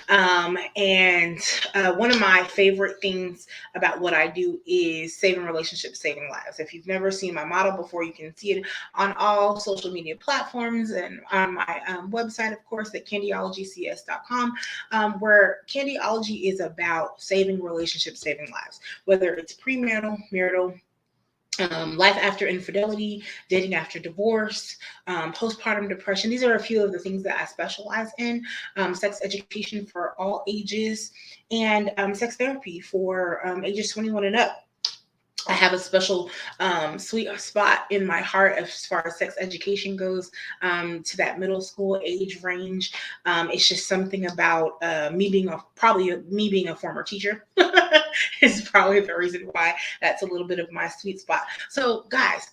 And one of my favorite things about what I do is saving relationships, saving lives. If you've never seen my model before, you can see it on all social media platforms and on my website, of course, at candyologycs.com, where Candyology is about saving relationships, saving lives, whether it's premarital, marital, life after infidelity, dating after divorce, postpartum depression. These are a few of the things that I specialize in. Sex education for all ages, and sex therapy for ages 21 and up. I have a special sweet spot in my heart as far as sex education goes, to that middle school age range. It's just something about me being a former teacher is probably the reason why that's a little bit of my sweet spot. So, guys,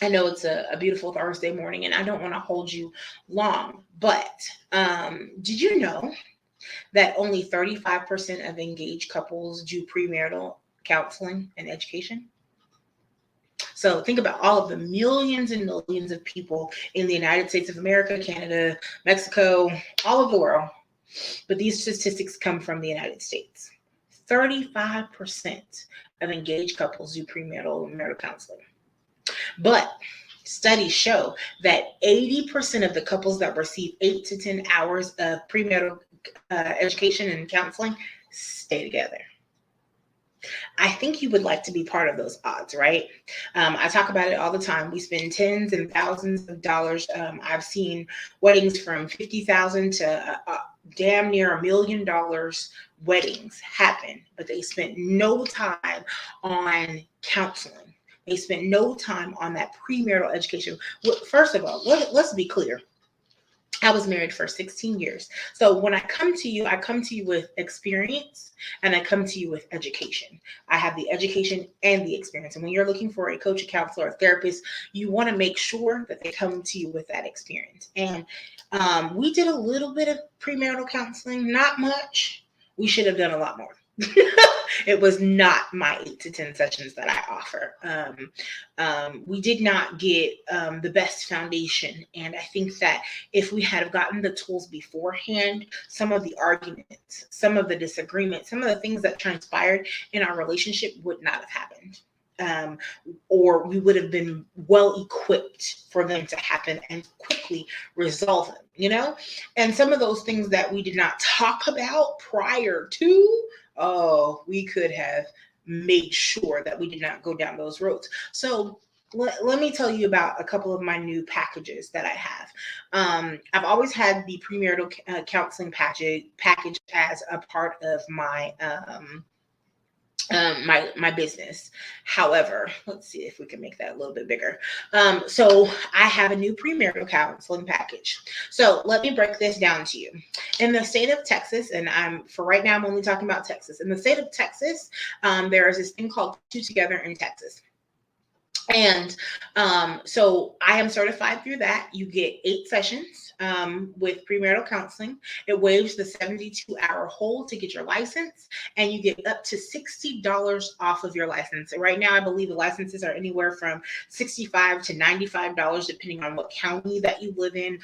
I know it's a beautiful Thursday morning, and I don't want to hold you long, but did you know that only 35% of engaged couples do premarital counseling and education? So think about all of the millions and millions of people in the United States of America, Canada, Mexico, all over the world. But these statistics come from the United States. 35% of engaged couples do premarital and marital counseling. But studies show that 80% of the couples that receive 8 to 10 hours of premarital education and counseling stay together. I think you would like to be part of those odds, right? I talk about it all the time. We spend tens and thousands of dollars. I've seen weddings from $50,000 to damn near $1 million weddings happen, but they spent no time on counseling. They spent no time on that premarital education. Well, first of all, let's be clear. I was married for 16 years. So when I come to you with experience, and I come to you with education. I have the education and the experience. And when you're looking for a coach, a counselor, a therapist, you want to make sure that they come to you with that experience. And we did a little bit of premarital counseling, not much. We should have done a lot more. It was not my 8 to 10 sessions that I offer. We did not get the best foundation. And I think that if we had gotten the tools beforehand, some of the arguments, some of the disagreements, some of the things that transpired in our relationship would not have happened. Or we would have been well equipped for them to happen and quickly resolve them. And some of those things that we did not talk about prior to, we could have made sure that we did not go down those roads. So let me tell you about a couple of my new packages that I have. I've always had the premarital counseling package as a part of my my business. However, let's see if we can make that a little bit bigger. So I have a new premarital counseling package. So let me break this down to you. In the state of Texas, and for right now, I'm only talking about Texas. In the state of Texas, there is this thing called Two Together in Texas. And so I am certified through that. You get 8 sessions with premarital counseling. It waives the 72-hour hold to get your license, and you get up to $60 off of your license. And right now, I believe the licenses are anywhere from $65 to $95, depending on what county that you live in,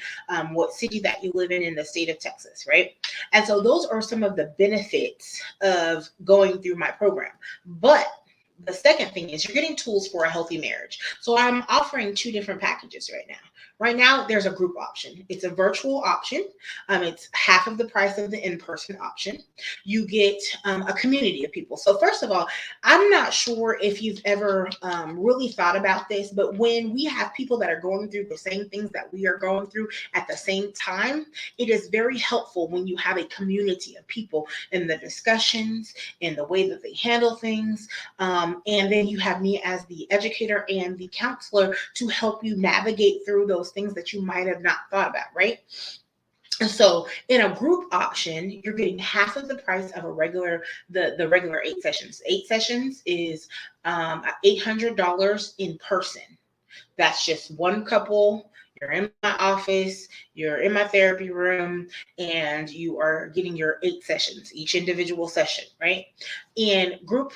what city that you live in the state of Texas, right? And so those are some of the benefits of going through my program. But the second thing is you're getting tools for a healthy marriage. So I'm offering 2 different packages right now. Right now, there's a group option. It's a virtual option. It's half of the price of the in-person option. You get a community of people. So first of all, I'm not sure if you've ever really thought about this, but when we have people that are going through the same things that we are going through at the same time, it is very helpful when you have a community of people in the discussions, in the way that they handle things. And then you have me as the educator and the counselor to help you navigate through those things that you might have not thought about, right? And so in a group option, you're getting half of the price of the regular 8 sessions. 8 sessions is $800 in person. That's just one couple. You're in my office, you're in my therapy room, and you are getting your 8 sessions, each individual session, right? In group,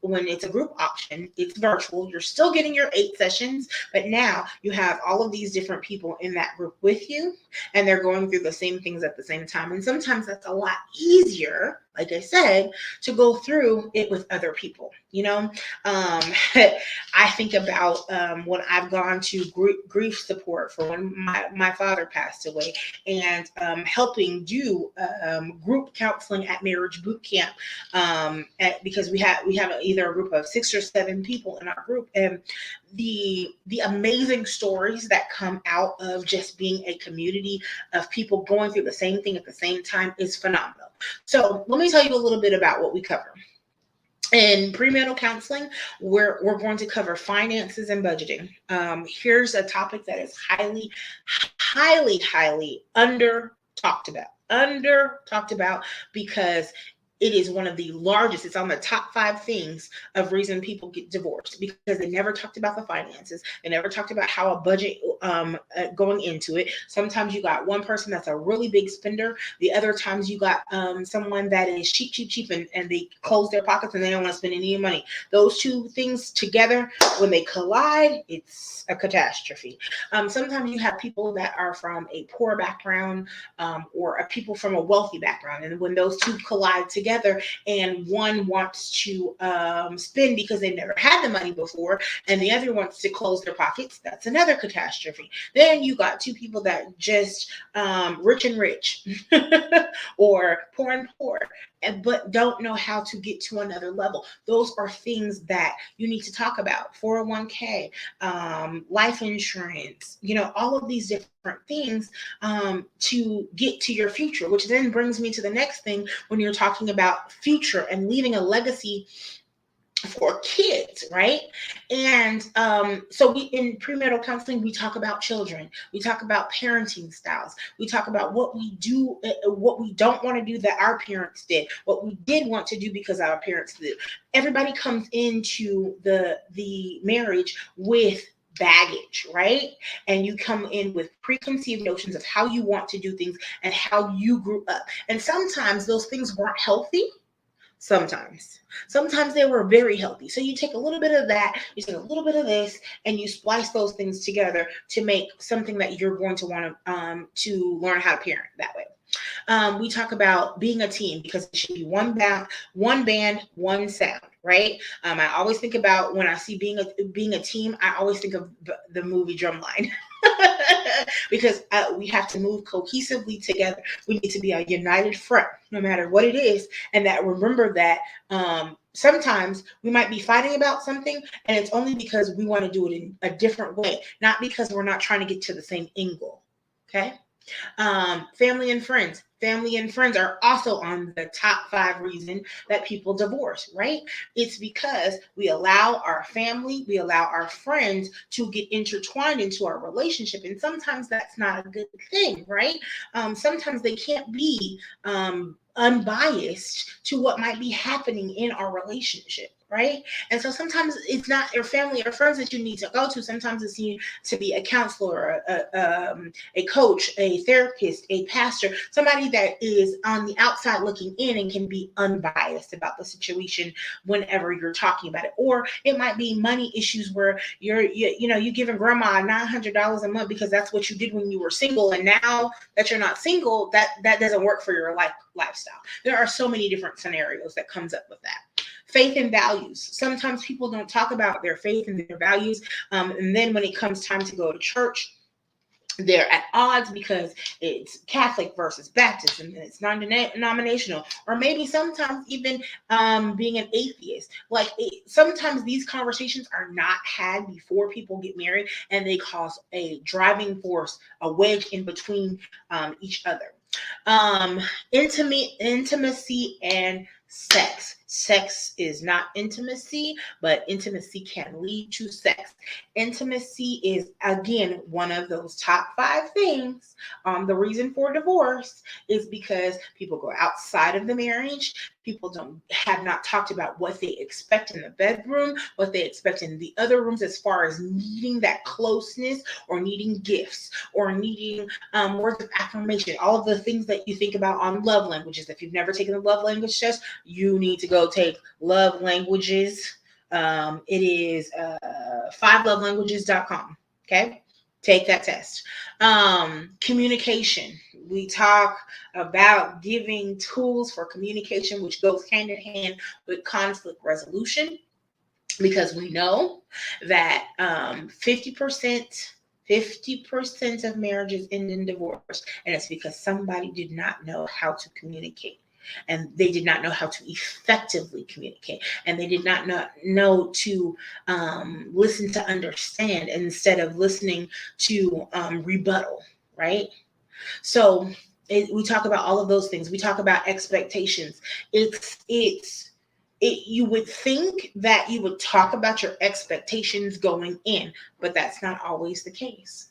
when it's a group option, it's virtual. You're still getting your 8 sessions, but now you have all of these different people in that group with you, and they're going through the same things at the same time. And sometimes that's a lot easier, like I said, to go through it with other people. I think about when I've gone to grief support for when my father passed away, and helping do group counseling at marriage boot camp, because we have either a group of 6 or 7 people in our group, and the amazing stories that come out of just being a community of people going through the same thing at the same time is phenomenal. So let me tell you a little bit about what we cover. In premarital counseling, we're going to cover finances and budgeting. Here's a topic that is highly, highly, highly under talked about because it is one of the largest. It's on the top 5 things of reason people get divorced, because they never talked about the finances. They never talked about how a budget going into it. Sometimes you got one person that's a really big spender. The other times you got someone that is cheap, and they close their pockets and they don't want to spend any money. Those two things together, when they collide, it's a catastrophe. Sometimes you have people that are from a poor background, or a people from a wealthy background, and when those two collide together, and one wants to spend because they've never had the money before, and the other wants to close their pockets, that's another catastrophe. Then you got 2 people that just rich and rich or poor and poor, but don't know how to get to another level. Those are things that you need to talk about. 401k, life insurance, all of these different things to get to your future, which then brings me to the next thing when you're talking about future and leaving a legacy for kids, right? And so we, in premarital counseling, we talk about children, we talk about parenting styles, we talk about what we do, what we don't want to do that our parents did, what we did want to do because our parents did. Everybody comes into the marriage with baggage, right? And you come in with preconceived notions of how you want to do things and how you grew up. And sometimes those things weren't healthy. Sometimes they were very healthy. So you take a little bit of that, you take a little bit of this, and you splice those things together to make something that you're going to want to learn how to parent that way. We talk about being a team, because it should be one band, one sound, right? I always think about, when I see being a team, I always think of the movie Drumline. Because we have to move cohesively together. We need to be a united front, no matter what it is. And that, remember that sometimes we might be fighting about something, and it's only because we want to do it in a different way, not because we're not trying to get to the same angle. Okay. Family and friends. Family and friends are also on the top 5 reason that people divorce, right? It's because we allow our family, we allow our friends to get intertwined into our relationship. And sometimes that's not a good thing, right? Sometimes they can't be unbiased to what might be happening in our relationship, right? And so sometimes it's not your family or friends that you need to go to. Sometimes it's you to be a counselor, a coach, a therapist, a pastor, somebody that is on the outside looking in and can be unbiased about the situation whenever you're talking about it. Or it might be money issues where you're giving grandma $900 a month because that's what you did when you were single, and now that you're not single, that doesn't work for your lifestyle. There are so many different scenarios that comes up with that. Faith and values. Sometimes people don't talk about their faith and their values, and then when it comes time to go to church, they're at odds because it's Catholic versus Baptist, and it's non-denominational, or maybe sometimes even being an atheist. Sometimes these conversations are not had before people get married, and they cause a driving force, a wedge in between each other. Intimacy and sex. Sex is not intimacy, but intimacy can lead to sex. Intimacy is, again, one of those top 5 things. The reason for divorce is because people go outside of the marriage. People don't have not talked about what they expect in the bedroom, what they expect in the other rooms, as far as needing that closeness, or needing gifts, or needing words of affirmation. All of the things that you think about on love languages. If you've never taken the love language test, you need to go take love languages. It is 5lovelanguages.com. Okay. Take that test. Communication. We talk about giving tools for communication, which goes hand in hand with conflict resolution, because we know that 50% of marriages end in divorce, and it's because somebody did not know how to communicate, and they did not know how to effectively communicate, and they did not know to listen to understand instead of listening to rebuttal, right? So we talk about all of those things. We talk about expectations. You would think that you would talk about your expectations going in, but that's not always the case.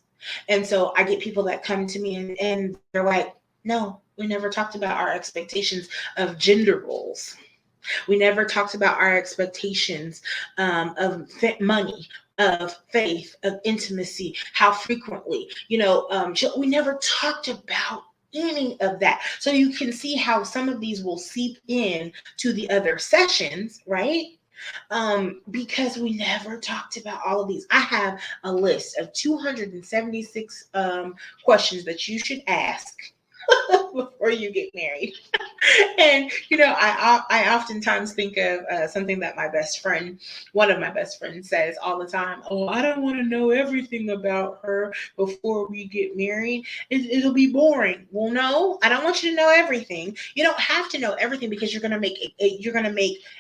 And so I get people that come to me and they're like, no, we never talked about our expectations of gender roles. We never talked about our expectations of money, of faith, of intimacy, how frequently, we never talked about any of that. So you can see how some of these will seep in to the other sessions, right? Because we never talked about all of these. I have a list of 276 questions that you should ask before you get married. And I oftentimes think of something that one of my best friends, says all the time. Oh, I don't want to know everything about her before we get married. It'll be boring. Well, no, I don't want you to know everything. You don't have to know everything, because you're gonna make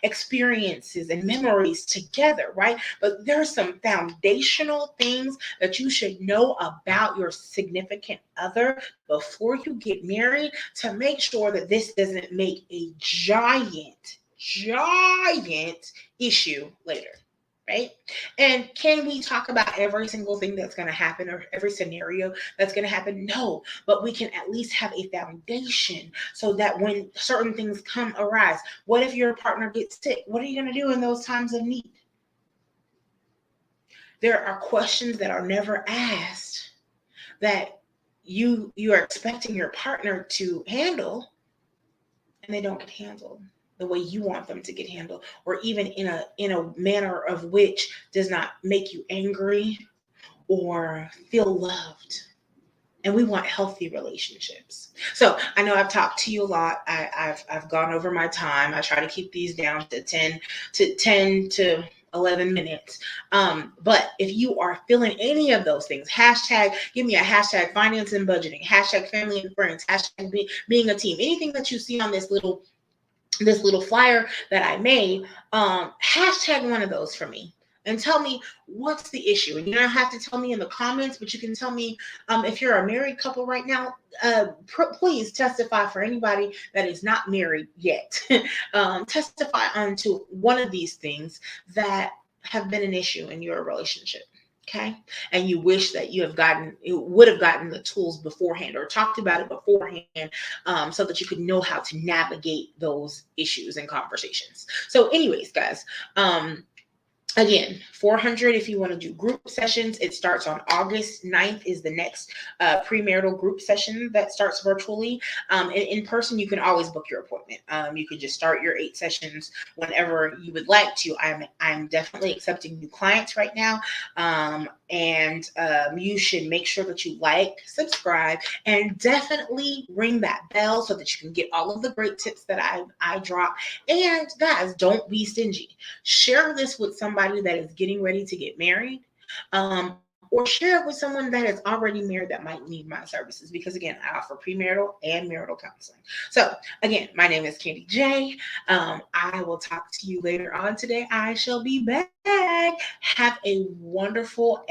experiences and memories together, right? But there are some foundational things that you should know about your significant other before you get married, to make sure that this doesn't make a giant issue later, right? And can we talk about every single thing that's going to happen, or every scenario that's going to happen? No, but we can at least have a foundation, so that when certain things arise, what if your partner gets sick? What are you going to do in those times of need? There are questions that are never asked that you are expecting your partner to handle, and they don't get handled the way you want them to get handled, or even in a manner of which does not make you angry or feel loved. And we want healthy relationships. So I know I've talked to you a lot. I've gone over my time. I try to keep these down to 10 to 11 minutes. But if you are feeling any of those things, give me a hashtag finance and budgeting, hashtag family and friends, hashtag being a team, anything that you see on this little flyer that I made, hashtag one of those for me. And tell me what's the issue. And you don't have to tell me in the comments, but you can tell me if you're a married couple right now. Please testify for anybody that is not married yet. Testify onto one of these things that have been an issue in your relationship. Okay. And you wish that you would have gotten the tools beforehand, or talked about it beforehand, so that you could know how to navigate those issues and conversations. So anyways, guys, again, $400 if you want to do group sessions. It starts on August 9th is the next premarital group session that starts virtually. In person, you can always book your appointment. You could just start your 8 sessions whenever you would like to. I'm definitely accepting new clients right now. And you should make sure that you subscribe, and definitely ring that bell so that you can get all of the great tips that I drop. And guys, don't be stingy. Share this with somebody that is getting ready to get married, or share it with someone that is already married that might need my services, because again, I offer premarital and marital counseling. So again, my name is Candy J. I will talk to you later on today. I shall be back. Have a wonderful